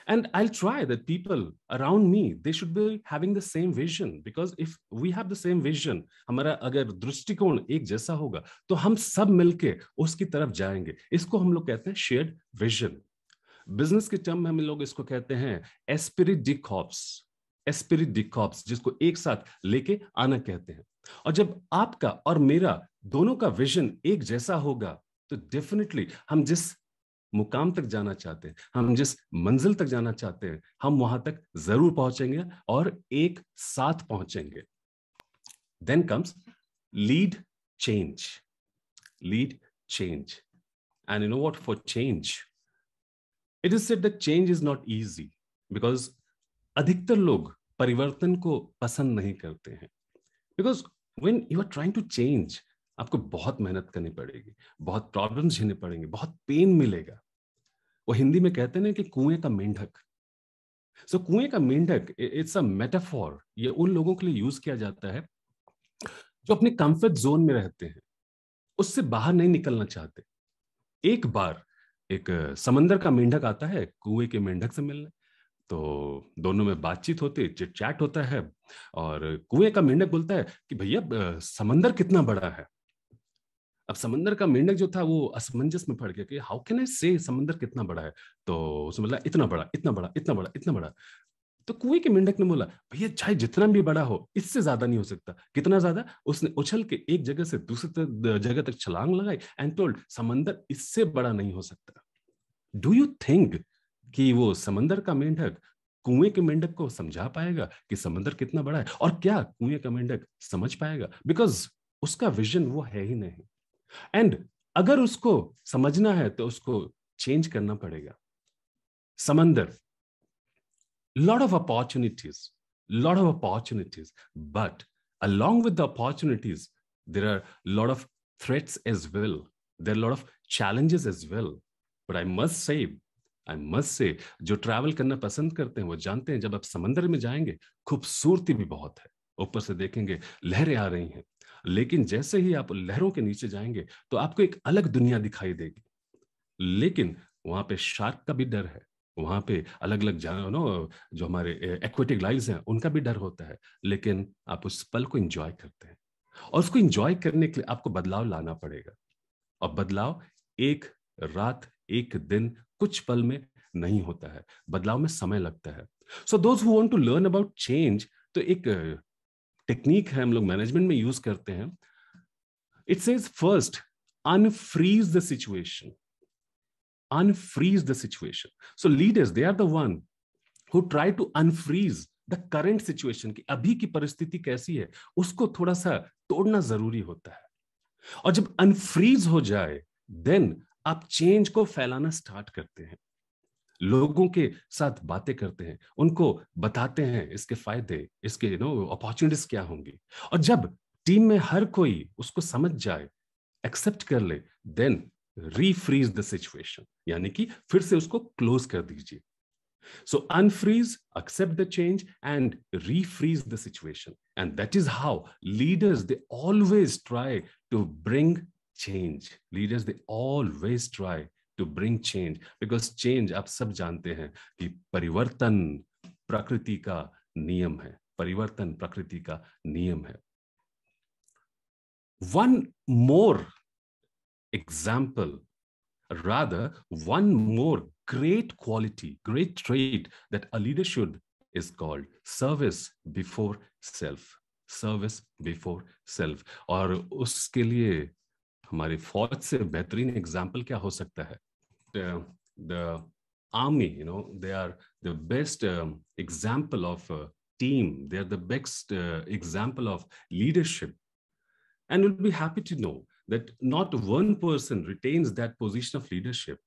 And I'll try that people around me, they should be having the same vision, because if we have the same vision, हमारा अगर दृष्टिकोण एक जैसा होगा तो हम सब मिलके उसकी तरफ जाएंगे। इसको हम लोग कहते हैं शेयर्ड विजन। बिजनेस के टर्म में हम लोग इसको कहते हैं Spirit D corps, Spirit D corps, जिसको एक साथ लेके आना कहते हैं। और जब आपका और मेरा दोनों का विजन एक जैसा होगा तो डेफिनेटली हम जिस मुकाम तक जाना चाहते हैं, हम जिस मंजिल तक जाना चाहते हैं, हम वहां तक जरूर पहुंचेंगे और एक साथ पहुंचेंगे। Then comes lead change. Lead change. And you know what? For change, it is said that change is not easy, because अधिकतर लोग परिवर्तन को पसंद नहीं करते हैं, because when you are trying to change, आपको बहुत मेहनत करनी पड़ेगी, बहुत प्रॉब्लम्स झेलने पड़ेंगे, बहुत पेन मिलेगा. वो हिंदी में कहते हैं ना कि कुएं का मेंढक. सो कुएं का मेंढक, इट्स अ मेटाफॉर. ये उन लोगों के लिए यूज किया जाता है जो अपने कंफर्ट जोन में रहते हैं, उससे बाहर नहीं निकलना चाहते. एक बार एक समंदर का मेंढक आता है कुएं के मेंढक से मिलने. तो दोनों में बातचीत होती, चिट चैट होता है, और कुएं का मेंढक बोलता है कि भैया समंदर कितना बड़ा है. अब समंदर का मेंढक जो था वो असमंजस में पड़ गया कि हाउ कैन आई से समंदर कितना बड़ा है. तो उसने बोला इतना बड़ा, इतना बड़ा, इतना बड़ा, इतना बड़ा. तो कुएं के मेंढक ने बोला भैया चाहे जितना भी बड़ा हो, इससे ज्यादा नहीं हो सकता. कितना ज्यादा? उसने उछल के एक जगह से दूसरी जगह तक छलांग लगाई एंड टोल्ड समंदर इससे बड़ा नहीं हो सकता. डू यू थिंक कि वो समंदर का मेंढक कुएं के मेंढक को समझा पाएगा कि समंदर कितना बड़ा है? और क्या कुएं का मेंढक समझ पाएगा? बिकॉज उसका विजन वो है ही नहीं. एंड अगर उसको समझना है तो उसको चेंज करना पड़ेगा. समंदर, lot of opportunities, but along with the opportunities, there are a lot of threats as well. There are a lot of challenges as well. But I must say, जो ट्रैवल करना पसंद करते हैं वो जानते हैं जब आप समंदर में जाएंगे खूबसूरती भी बहुत है. ऊपर से देखेंगे लहरें आ रही हैं, लेकिन जैसे ही आप लहरों के नीचे जाएंगे तो आपको एक अलग दुनिया दिखाई देगी. लेकिन वहां पे शार्क का भी डर है, वहां पे अलग अलग जो हमारे एक्वेटिक लाइव्स हैं उनका भी डर होता है. लेकिन आप उस पल को एंजॉय करते हैं, और उसको एंजॉय करने के लिए आपको बदलाव लाना पड़ेगा. और बदलाव एक रात, एक दिन, कुछ पल में नहीं होता है. बदलाव में समय लगता है. So those who want to learn about change, तो एक टेक्निक है हम लोग मैनेजमेंट में यूज करते हैं. It says first unfreeze the situation. Unfreeze the situation. So leaders, they are the one who try to unfreeze the current situation. कि अभी की परिस्थिति कैसी है उसको थोड़ा सा तोड़ना जरूरी होता है. और जब अनफ्रीज हो जाए देन आप चेंज को फैलाना स्टार्ट करते हैं, लोगों के साथ बातें करते हैं, उनको बताते हैं इसके फायदे, इसके अपॉर्चुनिटीज क्या होंगी. और जब टीम में हर कोई उसको समझ जाए, एक्सेप्ट कर ले, देन refreeze the situation, यानी कि फिर से उसको क्लोज कर दीजिए. So unfreeze, accept the change and refreeze the situation. And that is how leaders, they always try to bring change. Leaders, they always try to bring change, because change, आप सब जानते हैं कि परिवर्तन प्रकृति का नियम है. परिवर्तन प्रकृति का नियम है. One more example, rather one more great quality, great trait that a leader should is called service before self. Service before self. और उसके लिए हमारी फौज से बेहतरीन एग्जाम्पल क्या हो सकता है? The army, they are the best example of team. They are the best example of leadership. And you'll be happy to know that not one person retains that position of leadership.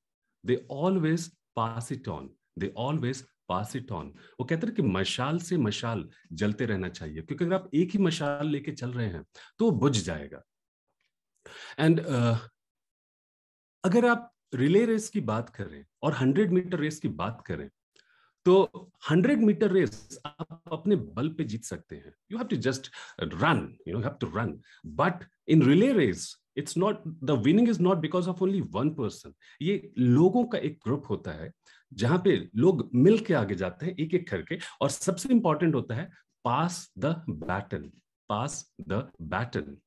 They always pass it on. They always pass it on. वो कहते हैं कि मशाल से मशाल जलते रहना चाहिए, क्योंकि अगर आप एक ही मशाल लेके चल रहे हैं तो वो बुझ जाएगा. एंड अगर आप रिले रेस की बात करें और 100 मीटर रेस की बात करें, तो 100 मीटर रेस आप अपने बल पे जीत सकते हैं. You have to just run, you have to run. But in relay race it's not, the winning is not because of only one person. ये लोगों का एक ग्रुप होता है जहां पे लोग मिल के आगे जाते हैं एक एक करके. और सबसे इंपॉर्टेंट होता है pass the baton. Pass the baton,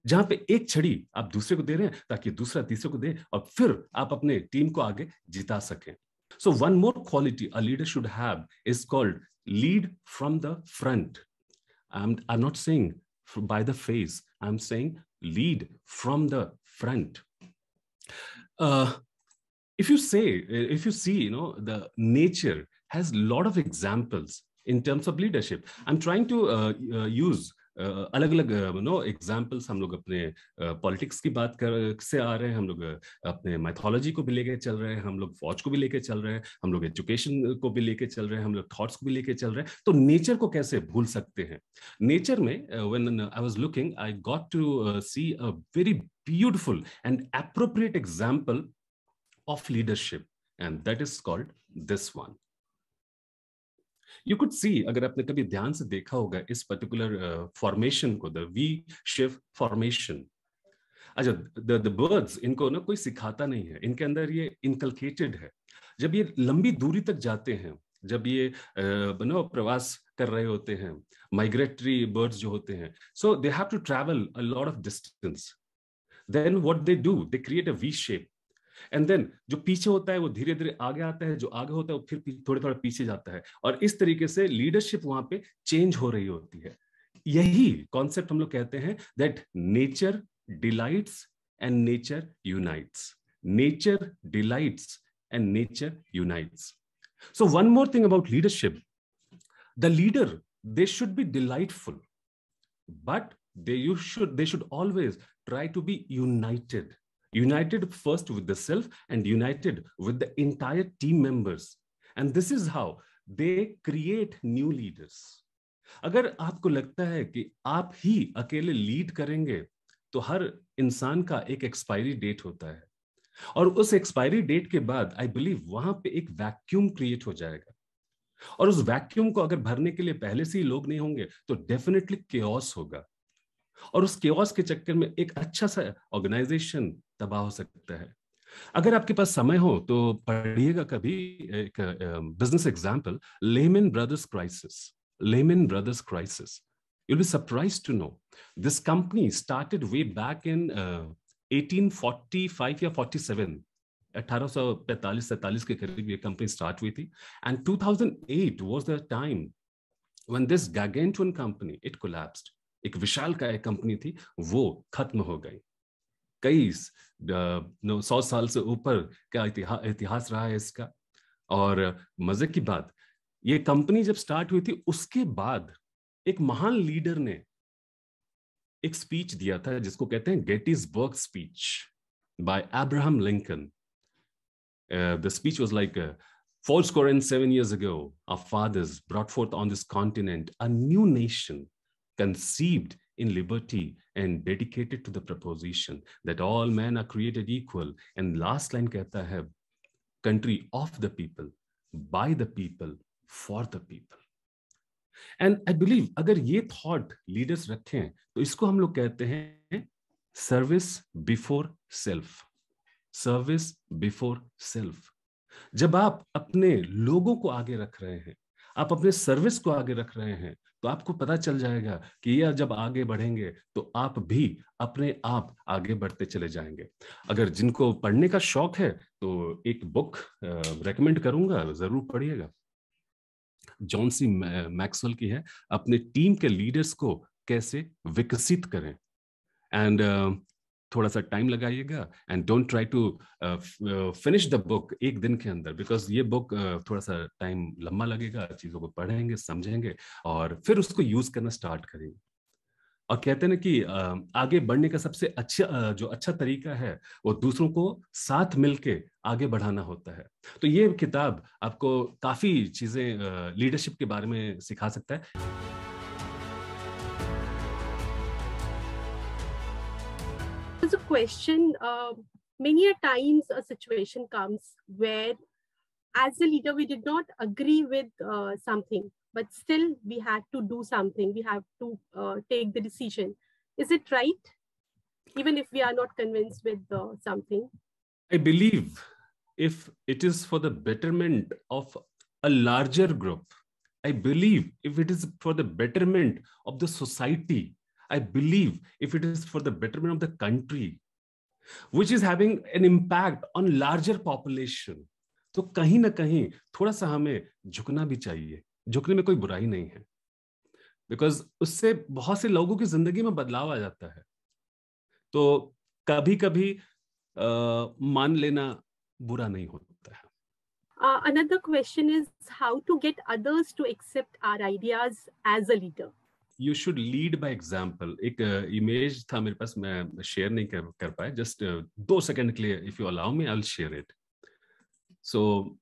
जहां पे एक छड़ी आप दूसरे को दे रहे हैं ताकि दूसरा तीसरे को दे और फिर आप अपने टीम को आगे जिता सकें. So one more quality a leader should have is called lead from the front. I'm not saying by the face. I'm saying lead from the front. If you see, the nature has a lot of examples in terms of leadership. I'm trying to use अलग अलग examples हम लोग अपने politics की बात कर से आ रहे हैं, हम लोग अपने माइथोलॉजी को भी लेके चल रहे हैं, हम लोग फौज को भी लेके चल रहे हैं, हम लोग एजुकेशन को भी लेके चल रहे हैं, हम लोग थॉट्स को भी लेके चल रहे हैं, तो नेचर को कैसे भूल सकते हैं? नेचर में when I was looking, I got to C a very beautiful and appropriate example of leadership, and that is called this one. You could see, अगर आपने कभी ध्यान से देखा होगा इस पर्टिकुलर फॉर्मेशन को, द वी शेप फॉर्मेशन. अच्छा, द बर्ड्स, इनको ना कोई सिखाता नहीं है, इनके अंदर ये इनकलकेटेड है. जब ये लंबी दूरी तक जाते हैं, जब ये प्रवास कर रहे होते हैं, माइग्रेटरी बर्ड्स जो होते हैं, so they have to travel a lot of distance. Then what they do, they create a V shape. And then जो पीछे होता है वो धीरे धीरे आगे आता है, जो आगे होता है वो फिर थोड़े थोड़ा पीछे जाता है, और इस तरीके से लीडरशिप वहां पे चेंज हो रही होती है. यही कॉन्सेप्ट हम लोग कहते हैं that nature delights and nature unites. Nature delights and nature unites. So one more thing about leadership, the leader, they should be delightful, but they should always try to be united first with the self and united with the entire team members, and this is how they create new leaders. अगर आपको लगता है कि आप ही अकेले lead करेंगे, तो हर इंसान का एक एक्सपायरी डेट होता है, और उस एक्सपायरी डेट के बाद आई बिलीव वहां पे एक वैक्यूम क्रिएट हो जाएगा, और उस वैक्यूम को अगर भरने के लिए पहले से ही लोग नहीं होंगे तो डेफिनेटली केओस होगा, और उस केओस के चक्कर में एक अच्छा सा ऑर्गेनाइजेशन तबाह हो सकता है. अगर आपके पास समय हो तो पढ़िएगा कभी एक business example, Lehman Brothers crisis. You'll be surprised to know this company started way back in 1845 या 47, 1845-47 के करीब ये कंपनी स्टार्ट हुई थी, and 2008 was the time when this gargantuan company it collapsed. एक विशाल का एक कंपनी थी, वो खत्म हो गई. कई 100 साल से ऊपर का इतिहास रहा है इसका. और मजे की बात, ये कंपनी जब स्टार्ट हुई थी उसके बाद एक महान लीडर ने एक स्पीच दिया था जिसको कहते हैं Gettysburg speech bye Abraham Lincoln. The speech was like, 407 years ago, our fathers brought forth on this continent a new nation, conceived in liberty and dedicated to the proposition that all men are created equal. And last line कहता है, country of the people, by the people, for the people. And I believe अगर ये thought leaders रखें तो इसको हम लोग कहते हैं service before self. Service before self. जब आप अपने लोगों को आगे रख रहे हैं, आप अपने सर्विस को आगे रख रहे हैं, तो आपको पता चल जाएगा कि ये जब आगे बढ़ेंगे तो आप भी अपने आप आगे बढ़ते चले जाएंगे. अगर जिनको पढ़ने का शौक है तो एक बुक रेकमेंड करूंगा, जरूर पढ़िएगा. जॉन सी मैक्सवेल की है, अपने टीम के लीडर्स को कैसे विकसित करें. एंड थोड़ा सा टाइम लगाइएगा, and don't try to finish the book एक दिन के अंदर, बिकॉज ये बुक थोड़ा सा टाइम लंबा लगेगा. चीजों को पढ़ेंगे, समझेंगे, और फिर उसको यूज करना स्टार्ट करेंगे. और कहते हैं ना कि आगे बढ़ने का सबसे अच्छा तरीका है वो दूसरों को साथ मिलके आगे बढ़ाना होता है. तो ये किताब आपको काफी चीजें लीडरशिप के बारे में सिखा सकता है. There's a question, many a times a situation comes where as a leader we did not agree with something, but still we had to do something, we have to take the decision. Is it right, even if we are not convinced with something? I believe if it is for the betterment of a larger group, I believe if it is for the betterment of the society, I believe if it is for the betterment of the country, which is having an impact on larger population, तो कहीं ना कहीं थोड़ा सा हमें झुकना भी चाहिए. झुकने में कोई बुराई नहीं है, बिकॉज उससे बहुत से लोगों की जिंदगी में बदलाव आ जाता है. तो कभी कभी मान लेना बुरा नहीं होता है. Another question is how to get others to accept our ideas as a leader. you should lead by example. एक image था मेरे पास, मैं share नहीं कर पाया. Just 2 seconds के लिए, if you allow me, I'll share it. So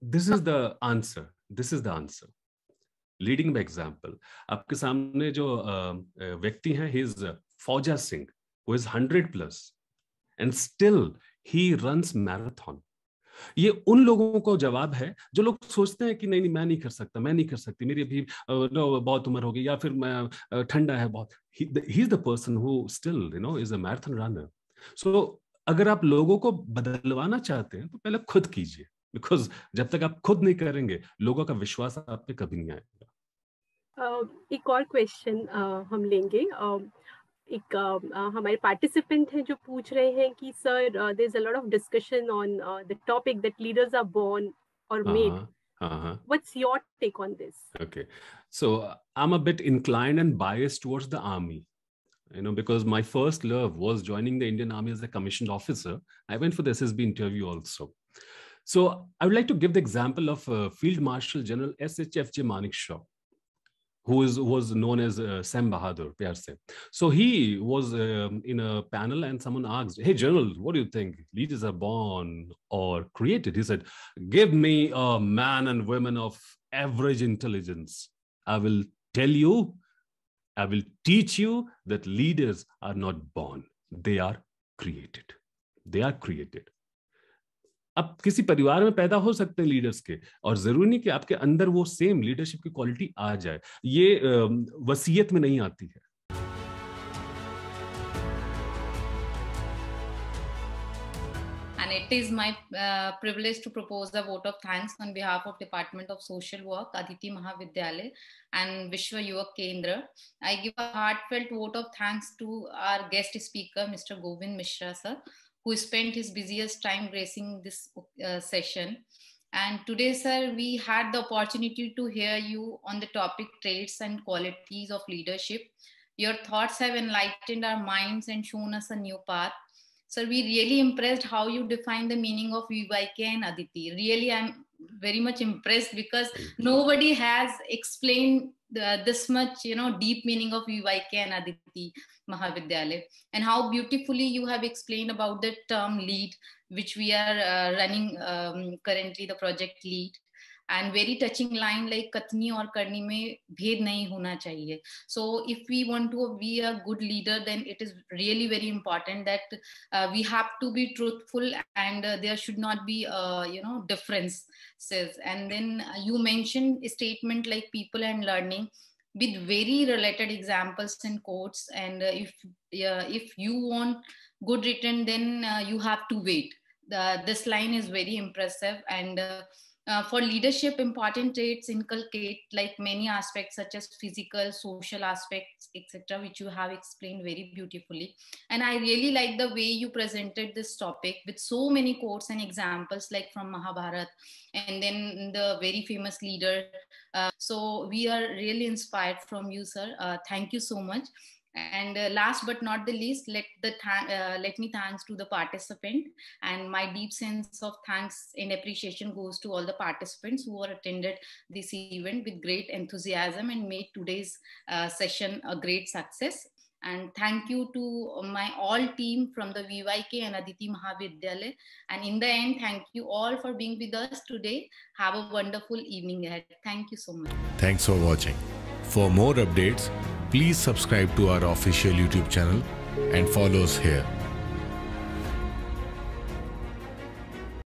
this is the answer. This is the answer. Leading by example. आपके सामने जो व्यक्ति हैं, he is Fauja Singh, who is 100+, and still he runs marathon. ये उन लोगों को जवाब है जो लोग सोचते हैं कि नहीं मैं नहीं कर सकता, मैं नहीं कर सकती, मेरी अभी बहुत उम्र हो गई, या फिर मैं ठंडा है बहुत. He is the person who still, is a marathon runner. So अगर आप लोगों को बदलवाना चाहते हैं तो पहले खुद कीजिए, बिकॉज जब तक आप खुद नहीं करेंगे लोगों का विश्वास आप पे कभी नहीं आएगा. एक और क्वेश्चन हम लेंगे. एक हमारे पार्टिसिपेंट हैं जो पूछ रहे हैं कि sir there is a lot of discussion on the topic that leaders are born और made. What's your take on this? Okay, so I'm a bit inclined and biased towards the army, because my first love was joining the Indian Army as a commissioned officer. I went for the SSB interview also. So I would like to give the example of Field Marshal General SHFJ Manekshaw, who was known as Sam Bahadur, pyar se. So he was in a panel and someone asked, "Hey General, what do you think? Leaders are born or created?" He said, "Give me a man and women of average intelligence. I will tell you, I will teach you that leaders are not born. They are created. They are created." अब किसी परिवार में पैदा हो सकते हैं leaders के, और जरूरी नहीं कि आपके अंदर वो सेम लीडरशिप की क्वालिटी आ जाए. ये वसीयत में नहीं आती है. And it is my privilege to propose a vote of thanks on behalf of Department of Social Work, Aditi Mahavidyalaya and Vishwa Yuva Kendra. I give a heartfelt vote of thanks to our guest speaker, Mr. Govind Mishra sir, who spent his busiest time gracing this session. And today, sir, we had the opportunity to hear you on the topic traits and qualities of leadership. Your thoughts have enlightened our minds and shown us a new path. Sir, we really impressed how you define the meaning of VYK and Aditi. Really, I'm very much impressed because nobody has explained this much, deep meaning of VYK and Aditi Mahavidyalaya, and how beautifully you have explained about the term lead, which we are running currently, the project lead. And very touching line like katni और करनी में भेद नहीं होना चाहिए. So if we want to be a good leader, then it is really very important that we have to be truthful, and there should not be differences. And then you mentioned a statement like people and learning with very related examples and quotes. And if you want good written, then you have to wait. This line is very impressive. And for leadership, important traits inculcate like many aspects such as physical, social aspects, etc., which you have explained very beautifully. And I really like the way you presented this topic with so many quotes and examples like from Mahabharata and then the very famous leader. So we are really inspired from you, sir. Thank you so much. And last but not the least, let me thanks to the participant, and my deep sense of thanks and appreciation goes to all the participants who are attended this event with great enthusiasm and made today's session a great success. And thank you to my all team from the VYK and Aditi Mahavidyalaya. And in the end, thank you all for being with us today. Have a wonderful evening ahead. Thank you so much. Thanks for watching. For more updates, please subscribe to our official YouTube channel and follow us here.